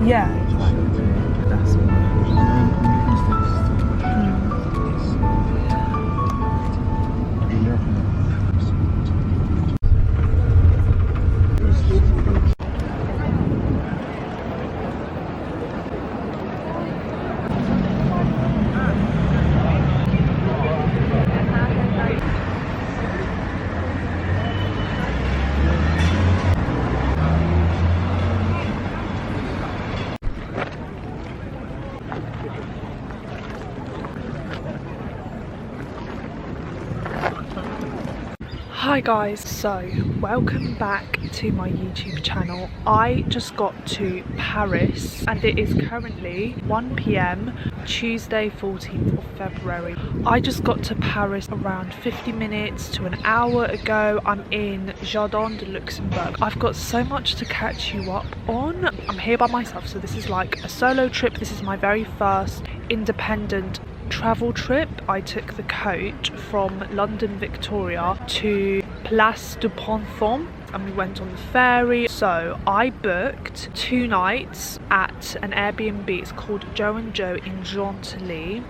Yeah. That's why. Hi guys, so welcome back to my YouTube channel. I just got to Paris and it is currently 1 PM, Tuesday 14th of February. I just got to Paris around 50 minutes to an hour ago. I'm in Jardin de Luxembourg. I've got so much to catch you up on. I'm here by myself, so this is like a solo trip. This is my very first independent travel trip. I took the coach from London Victoria to Place du Ponthon and we went on the ferry. So I booked 2 nights at an Airbnb. It's called Joe and Joe in Gentilly.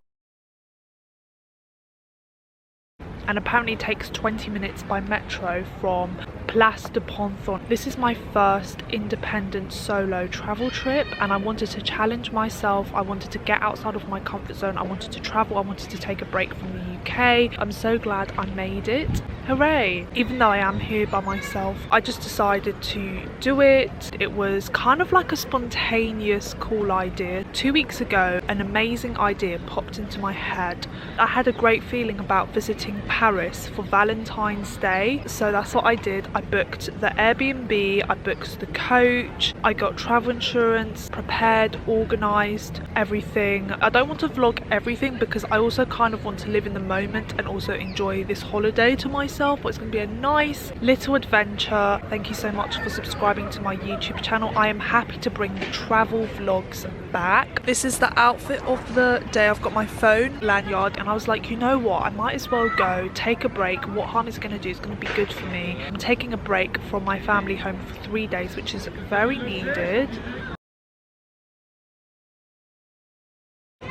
And apparently it takes 20 minutes by metro from Place du Ponthon. This is my first independent solo travel trip and I wanted to challenge myself. I wanted to get outside of my comfort zone. I wanted to travel. I wanted to take a break from the UK. I'm so glad I made it. Hooray! Even though I am here by myself, I just decided to do it. It was kind of like a spontaneous, cool idea. 2 weeks ago, an amazing idea popped into my head. I had a great feeling about visiting Paris for Valentine's Day, so that's what I did. I booked the Airbnb, I booked the coach, I got travel insurance, prepared, organised, everything. I don't want to vlog everything because I also kind of want to live in the moment and also enjoy this holiday to myself, but it's going to be a nice little adventure. Thank you so much for subscribing to my YouTube channel. I am happy to bring the travel vlogs back. This is the outfit of the day. I've got my phone, lanyard, and I was like, you know what, I might as well go take a break. What harm is it going to do? It's going to be good for me. I'm taking a break from my family home for 3 days, which is very needed.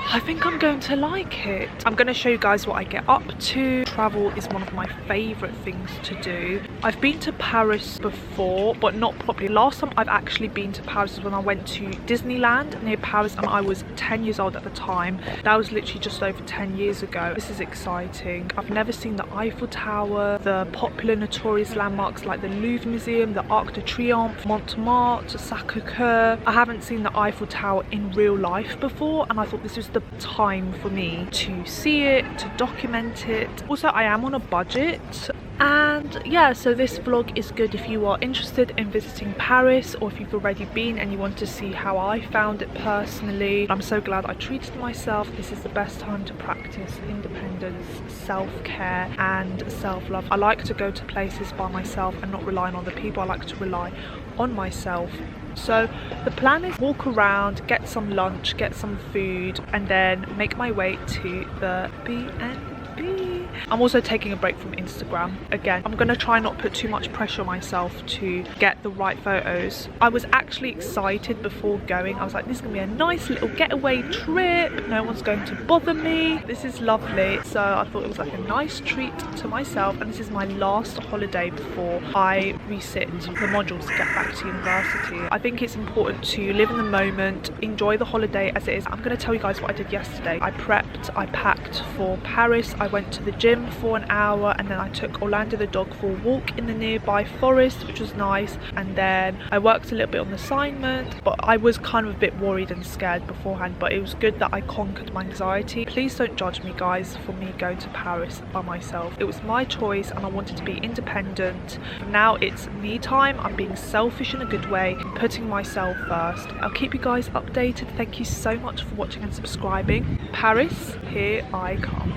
I think I'm going to like it. I'm going to show you guys what I get up to. Travel is one of my favourite things to do. I've been to Paris before, but not properly. Last time I've actually been to Paris was when I went to Disneyland near Paris and I was 10 years old at the time. That was literally just over 10 years ago. This is exciting. I've never seen the Eiffel Tower, the popular notorious landmarks like the Louvre Museum, the Arc de Triomphe, Montmartre, Sacré-Cœur. I haven't seen the Eiffel Tower in real life before and I thought this was the time for me to see it, to document it. Also, I am on a budget. And yeah, so this vlog is good if you are interested in visiting Paris or if you've already been and you want to see how I found it personally. I'm so glad I treated myself. This is the best time to practice independence, self-care and self-love. I like to go to places by myself and not rely on other people. I like to rely on myself. So the plan is walk around, get some lunch, get some food and then make my way to the B&B. I'm also taking a break from Instagram. Again, I'm going to try not put too much pressure on myself to get the right photos. I was actually excited before going. I was like, this is going to be a nice little getaway trip. No one's going to bother me. This is lovely. So I thought it was like a nice treat to myself. And this is my last holiday before I resit the modules to get back to university. I think it's important to live in the moment, enjoy the holiday as it is. I'm going to tell you guys what I did yesterday. I prepped, I packed for Paris. I went to the gym for an hour and then I took Orlando the dog for a walk in the nearby forest, which was nice, and then I worked a little bit on the assignment, but I was kind of a bit worried and scared beforehand, but it was good that I conquered my anxiety. Please don't judge me guys for me going to Paris by myself. It was my choice and I wanted to be independent. Now it's me time. I'm being selfish in a good way, putting myself first. I'll keep you guys updated. Thank you so much for watching and subscribing. Paris, here I come.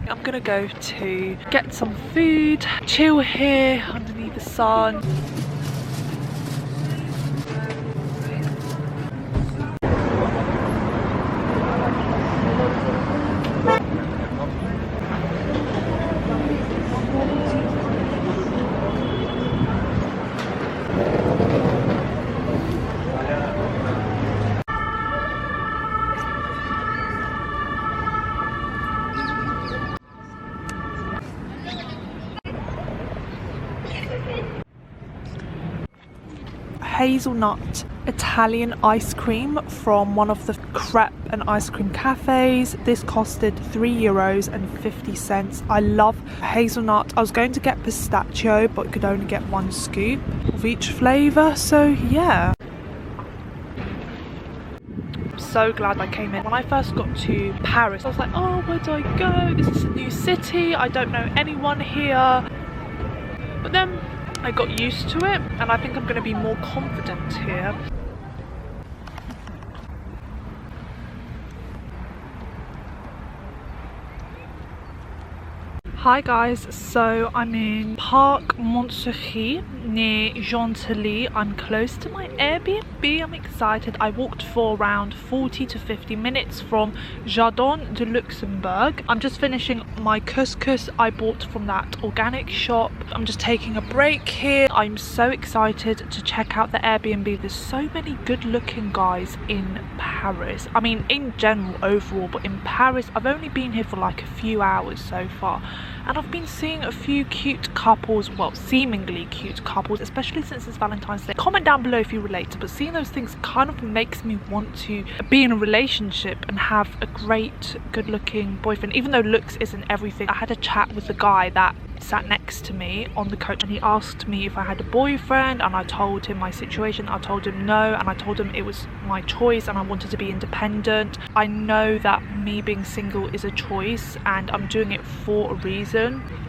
I'm gonna go to get some food, chill here underneath the sun. hazelnut Italian ice cream from one of the crepe and ice cream cafes. This costed €3.50. I love hazelnut. I was going to get pistachio, but could only get one scoop of each flavour, so yeah. So glad I came in. When I first got to Paris, I was like, oh, where do I go? This is a new city. I don't know anyone here. But then I got used to it, and I think I'm going to be more confident here. Hi guys, so I'm in Parc Montsouris near Gentilly. I'm close to my Airbnb. I'm excited. I walked for around 40 to 50 minutes from Jardin de Luxembourg. I'm just finishing my couscous I bought from that organic shop. I'm just taking a break here. I'm so excited to check out the Airbnb. There's so many good looking guys in Paris. I mean, in general, overall, but in Paris, I've only been here for like a few hours so far. And I've been seeing a few cute couples, well, seemingly cute couples, especially since it's Valentine's Day. Comment down below if you relate, but seeing those things kind of makes me want to be in a relationship and have a great, good-looking boyfriend, even though looks isn't everything. I had a chat with the guy that sat next to me on the coach, and he asked me if I had a boyfriend, and I told him my situation. I told him no, and I told him it was my choice and I wanted to be independent. I know that me being single is a choice, and I'm doing it for a reason.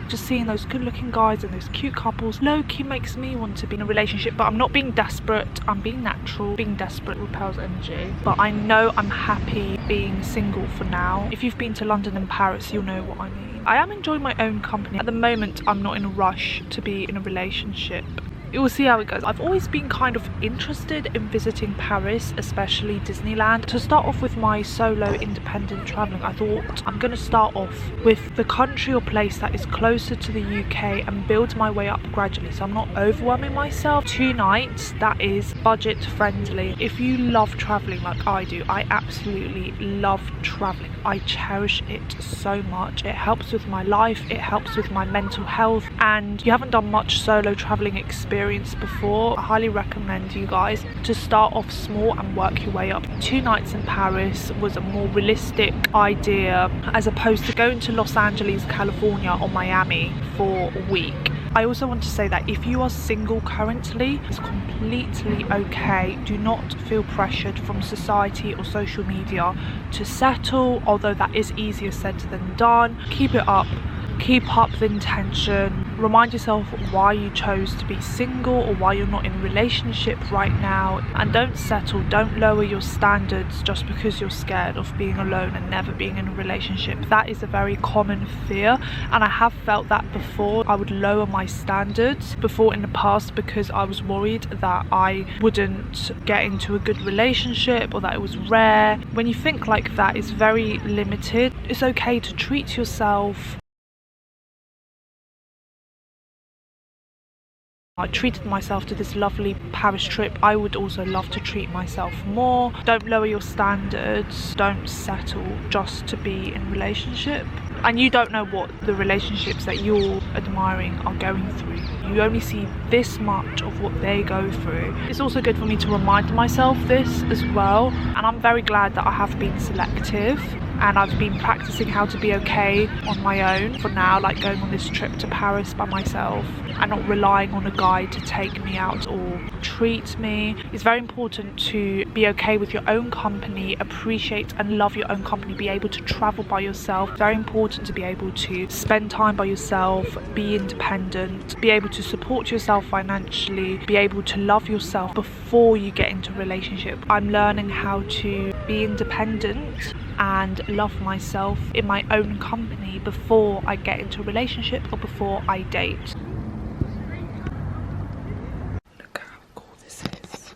Just seeing those good looking guys and those cute couples low-key makes me want to be in a relationship, but I'm not being desperate. I'm being natural. Being desperate repels energy, but I know I'm happy being single for now. If you've been to London and Paris, you'll know what I mean. I am enjoying my own company. At the moment, I'm not in a rush to be in a relationship. We'll see how it goes. I've always been kind of interested in visiting Paris, especially Disneyland. To start off with my solo independent travelling, I thought I'm going to start off with the country or place that is closer to the UK and build my way up gradually, so I'm not overwhelming myself. 2 nights, that is budget friendly. If you love travelling like I do, I absolutely love travelling. I cherish it so much. It helps with my life, it helps with my mental health, and you haven't done much solo travelling experience before, I highly recommend you guys to start off small and work your way up. 2 nights in Paris was a more realistic idea as opposed to going to Los Angeles, California or Miami for a week. I also want to say that if you are single currently, it's completely okay. Do not feel pressured from society or social media to settle, although that is easier said than done. Keep it up. Keep up the intention. Remind yourself why you chose to be single or why you're not in a relationship right now, and don't settle. Don't lower your standards just because you're scared of being alone and never being in a relationship. That is a very common fear, and I have felt that before. I would lower my standards before in the past because I was worried that I wouldn't get into a good relationship or that it was rare. When you think like that, it's very limited. It's okay to treat yourself. I treated myself to this lovely Paris trip. I would also love to treat myself more. Don't lower your standards. Don't settle just to be in a relationship. And you don't know what the relationships that you're admiring are going through. You only see this much of what they go through. It's also good for me to remind myself this as well. And I'm very glad that I have been selective, and I've been practicing how to be okay on my own for now, like going on this trip to Paris by myself and not relying on a guy to take me out or treat me. It's very important to be okay with your own company, appreciate and love your own company, be able to travel by yourself. Very important to be able to spend time by yourself, be independent, be able to support yourself financially, be able to love yourself before you get into a relationship. I'm learning how to be independent and love myself in my own company before I get into a relationship or before I date. Look how cool this is.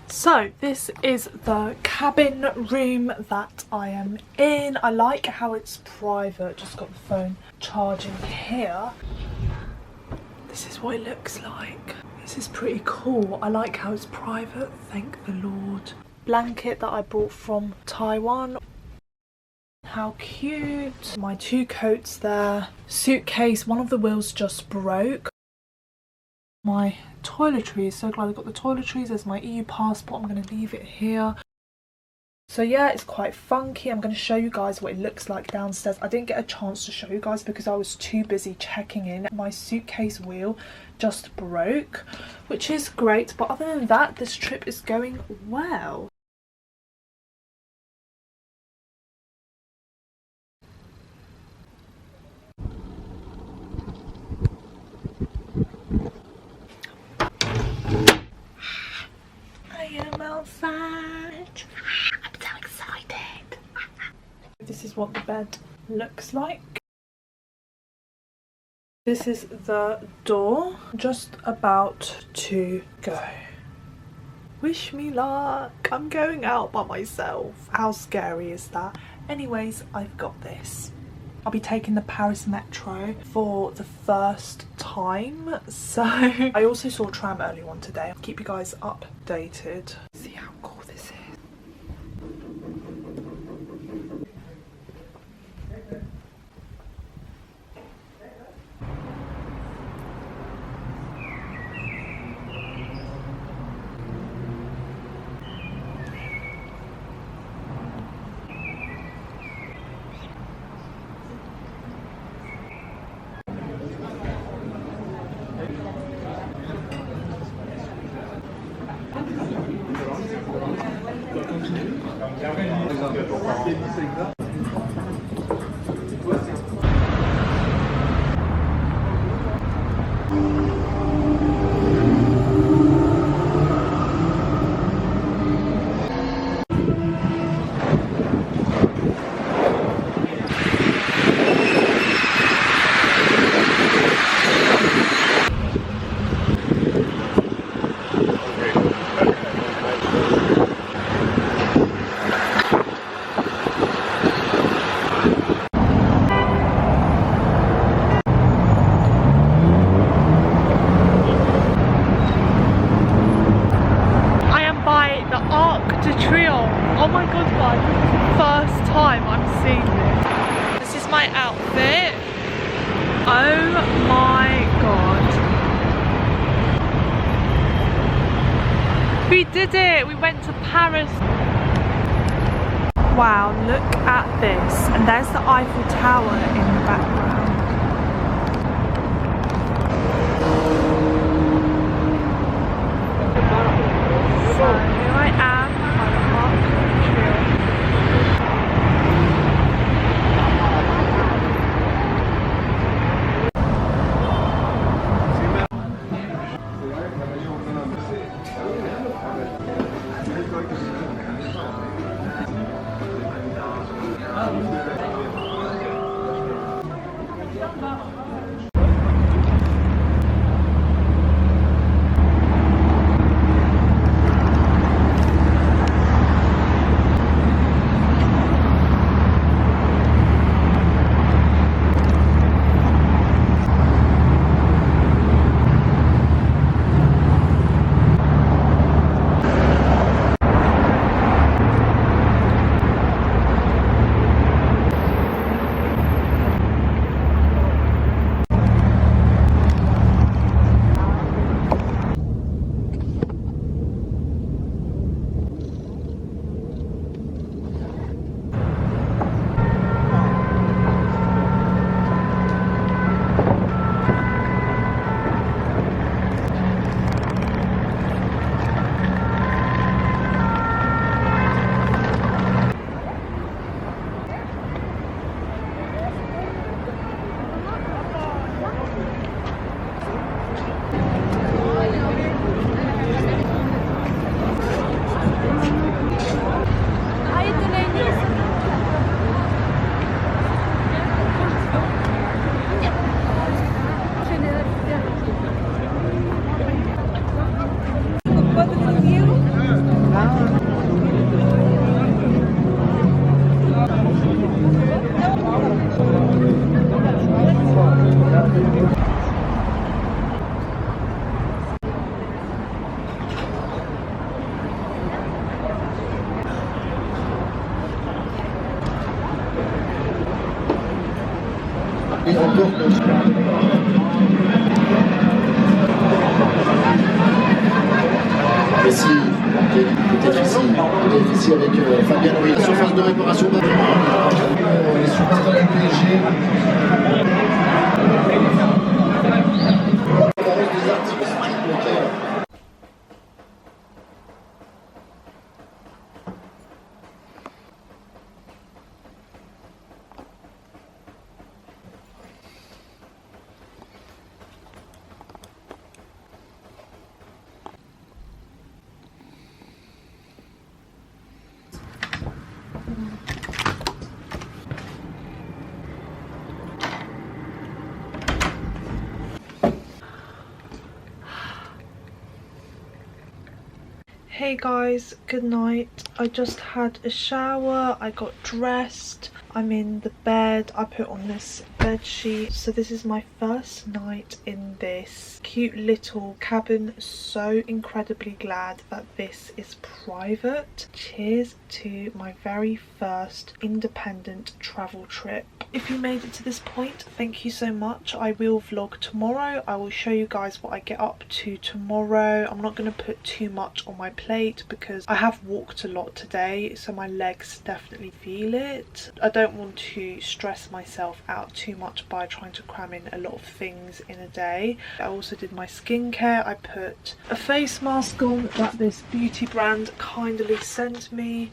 So this is the cabin room that I am in. I like how it's private. Just got the phone charging here. This is what it looks like. This is pretty cool. I like how it's private, thank the Lord. Blanket that I brought from Taiwan. how cute. My 2 coats there. Suitcase, one of the wheels just broke. My toiletries, so glad I got the toiletries. There's my EU passport, I'm going to leave it here. So yeah, it's quite funky. I'm going to show you guys what it looks like downstairs. I didn't get a chance to show you guys because I was too busy checking in. My suitcase wheel just broke, which is great, but other than that, this trip is going well. I am outside. I'm so excited. This is what the bed looks like. This is the door. Just about to go. Wish me luck. I'm going out by myself. How scary is that? Anyways, I've got this. I'll be taking the Paris Metro for the first time. So I also saw a tram earlier on today. I'll keep you guys updated. See how cool this is. Oh my god guys, this is the first time I'm seeing this. This is my outfit. Oh my god. We did it! We went to Paris. Wow, look at this. And there's the Eiffel Tower in the background. So here I am. ici avec Fabien Louis. La surface de réparation est sur très léger. Des articles, si tu le montais. Hey guys, good night. I just had a shower, I got dressed, I'm in the bed, I put on this bed sheet. So this is my first night in this cute little cabin. So incredibly glad that this is private. Cheers to my very first independent travel trip. If you made it to this point, thank you so much. I will vlog tomorrow. I will show you guys what I get up to tomorrow. I'm not going to put too much on my plate because I have walked a lot today, so my legs definitely feel it. I don't want to stress myself out too much by trying to cram in a lot of things in a day. I also did my skincare. I put a face mask on that this beauty brand kindly sent me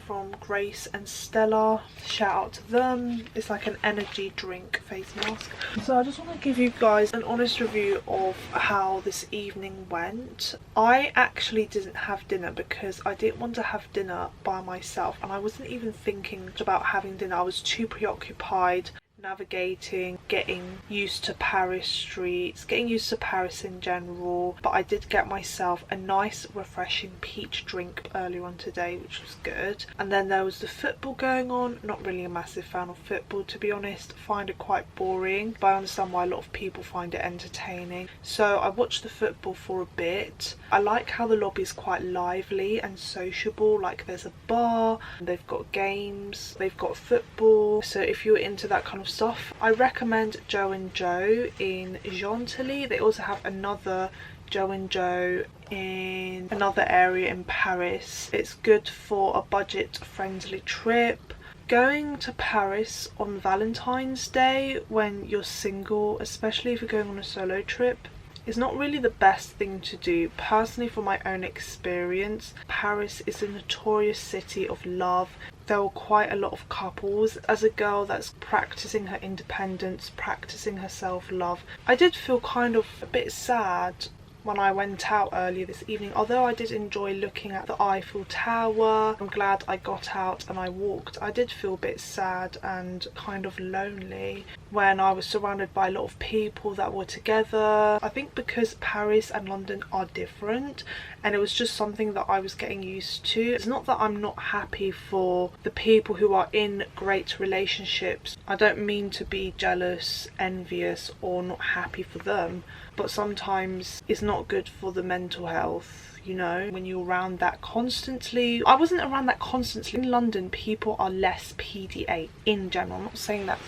from Grace and Stella. Shout out to them. It's like an energy drink face mask. So I just want to give you guys an honest review of how this evening went. I actually didn't have dinner because I didn't want to have dinner by myself, and I wasn't even thinking about having dinner. I was too preoccupied navigating, getting used to Paris streets, getting used to Paris in general. But I did get myself a nice refreshing peach drink earlier on today, which was good. And then there was the football going on. Not really a massive fan of football, to be honest. Find it quite boring, but I understand why a lot of people find it entertaining. So I watched the football for a bit. I like how the lobby is quite lively and sociable. Like there's a bar, they've got games, they've got football. So if you're into that kind of stuff, I recommend Joe and Joe in Gentilly. They also have another Joe and Joe in another area in Paris. It's good for a budget friendly trip. Going to Paris on Valentine's Day when you're single, especially if you're going on a solo trip, is not really the best thing to do. Personally, from my own experience, Paris is a notorious city of love. There were quite a lot of couples. As a girl that's practicing her independence, practicing her self-love, I did feel kind of a bit sad when I went out earlier this evening. Although I did enjoy looking at the Eiffel Tower, I'm glad I got out and I walked. I did feel a bit sad and kind of lonely when I was surrounded by a lot of people that were together. I think because Paris and London are different, and it was just something that I was getting used to. It's not that I'm not happy for the people who are in great relationships. I don't mean to be jealous, envious, or not happy for them, but sometimes it's not good for the mental health, you know, when you're around that constantly. I wasn't around that constantly. In London, people are less PDA in general. I'm not saying that's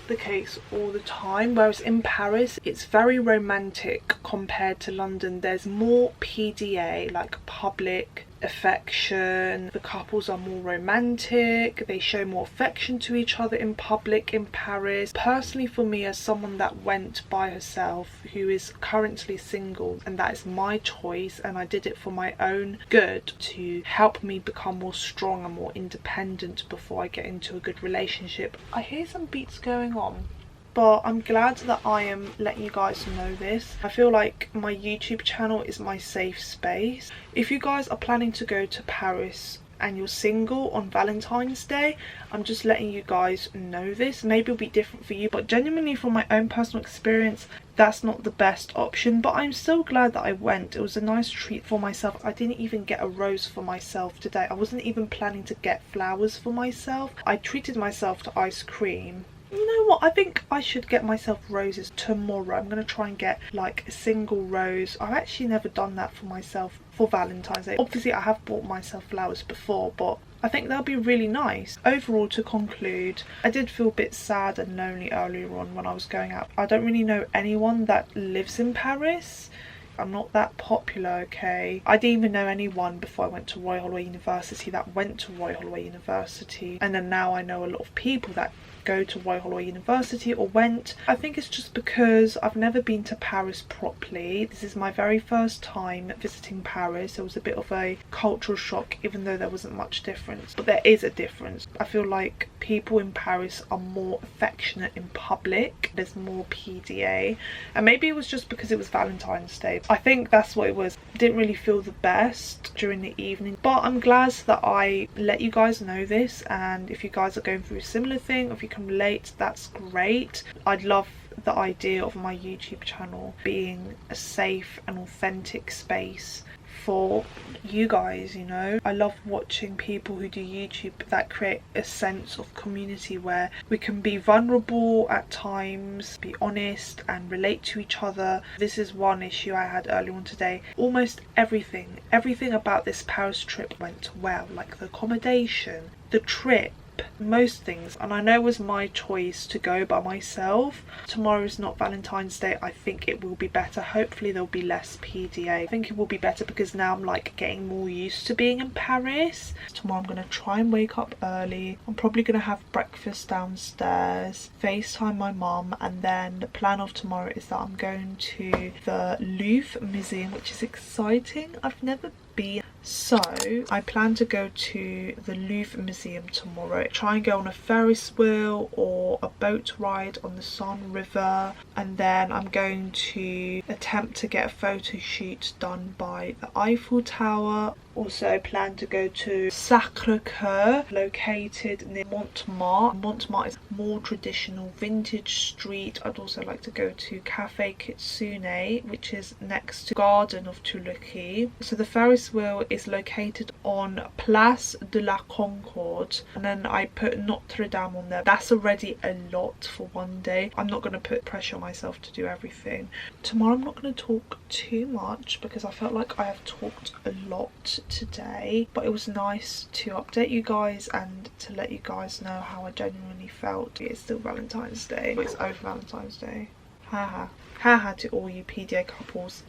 the case all the time, whereas in Paris it's very romantic compared to London. There's more PDA, like public affection. The couples are more romantic, they show more affection to each other in public in Paris. Personally, for me, as someone that went by herself, who is currently single, and that is my choice, and I did it for my own good to help me become more strong and more independent before I get into a good relationship. I hear some beats going on, but I'm glad that I am letting you guys know this. I feel like my YouTube channel is my safe space. If you guys are planning to go to Paris and you're single on Valentine's Day, I'm just letting you guys know this. Maybe it'll be different for you, but genuinely from my own personal experience, that's not the best option. But I'm so glad that I went. It was a nice treat for myself. I didn't even get a rose for myself today. I wasn't even planning to get flowers for myself. I treated myself to ice cream. You know what, I think I should get myself roses tomorrow. I'm going to try and get like a single rose. I've actually never done that for myself for Valentine's Day. Obviously I have bought myself flowers before, but I think that'll be really nice. Overall, to conclude, I did feel a bit sad and lonely earlier on when I was going out. I don't really know anyone that lives in Paris. I'm not that popular, okay? I didn't even know anyone before I went to Royal Holloway University that went to Royal Holloway University, and then now I know a lot of people that go to Royal Holloway University or went. I think it's just because I've never been to Paris properly. This is my very first time visiting Paris. It was a bit of a cultural shock, even though there wasn't much difference, but there is a difference. I feel like people in Paris are more affectionate in public. There's more PDA, and maybe it was just because it was Valentine's Day. I think that's what it was. Didn't really feel the best during the evening, but I'm glad that I let you guys know this, and if you guys are going through a similar thing, or if you can relate, that's great. I'd love the idea of my YouTube channel being a safe and authentic space for you guys, you know. I love watching people who do YouTube that create a sense of community where we can be vulnerable at times, be honest and relate to each other. This is one issue I had earlier on today. Almost everything about this Paris trip went well, like the accommodation, the trip, most things, and I know it was my choice to go by myself. Tomorrow is not Valentine's Day. I think it will be better. Hopefully there'll be less PDA. I think it will be better because now I'm like getting more used to being in Paris. Tomorrow I'm gonna try and wake up early. I'm probably gonna have breakfast downstairs, FaceTime my mum, and then the plan of tomorrow is that I'm going to the Louvre Museum, which is exciting. I've never been. So I plan to go to the Louvre Museum tomorrow, try and go on a Ferris wheel or a boat ride on the Seine River, and then I'm going to attempt to get a photo shoot done by the Eiffel Tower. Also plan to go to Sacré-Cœur, located near Montmartre. Montmartre is more traditional vintage street. I'd also like to go to Café Kitsune, which is next to Garden of Toulouse. So the Ferris wheel is located on Place de la Concorde, and then I put Notre Dame on there. That's already a lot for one day. I'm not going to put pressure on myself to do everything. Tomorrow I'm not going to talk too much because I felt like I have talked a lot today, but it was nice to update you guys and to let you guys know how I genuinely felt. It's still Valentine's Day, but it's over Valentine's Day. Haha. Haha to all you PDA couples.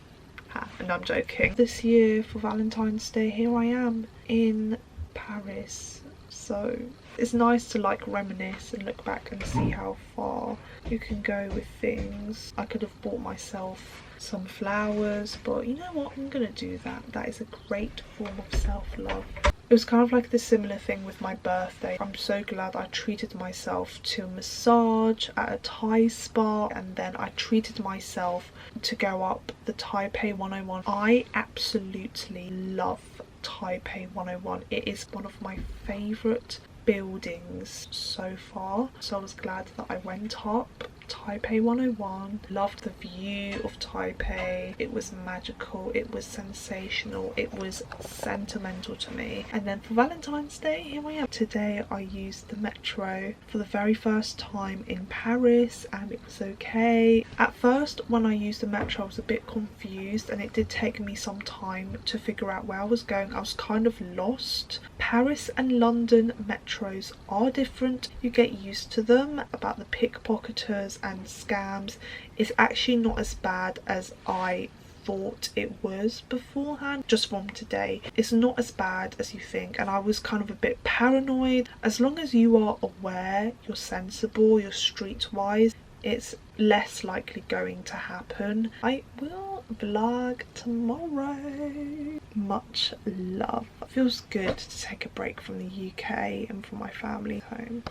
Ha, and I'm joking. This year for Valentine's Day, here I am in Paris. So it's nice to like reminisce and look back and see how far you can go with things. I could have bought myself some flowers, but you know what, I'm gonna do that. That is a great form of self-love. It was kind of like the similar thing with my birthday. I'm so glad I treated myself to a massage at a Thai spa, and then I treated myself to go up the Taipei 101. I absolutely love Taipei 101. It is one of my favourite buildings so far, so I was glad that I went up Taipei 101. Loved the view of Taipei. It was magical, it was sensational, it was sentimental to me. And then for Valentine's Day, here I am. Today I used the metro for the very first time in Paris, and it was okay. At first when I used the metro I was a bit confused, and it did take me some time to figure out where I was going. I was kind of lost. Paris and London metros are different. You get used to them. About the pickpocketers and scams, it's actually not as bad as I thought it was beforehand. Just from today, it's not as bad as you think, and I was kind of a bit paranoid. As long as you are aware, you're sensible, you're streetwise, it's less likely going to happen. I will vlog tomorrow. Much love. It feels good to take a break from the UK and from my family home.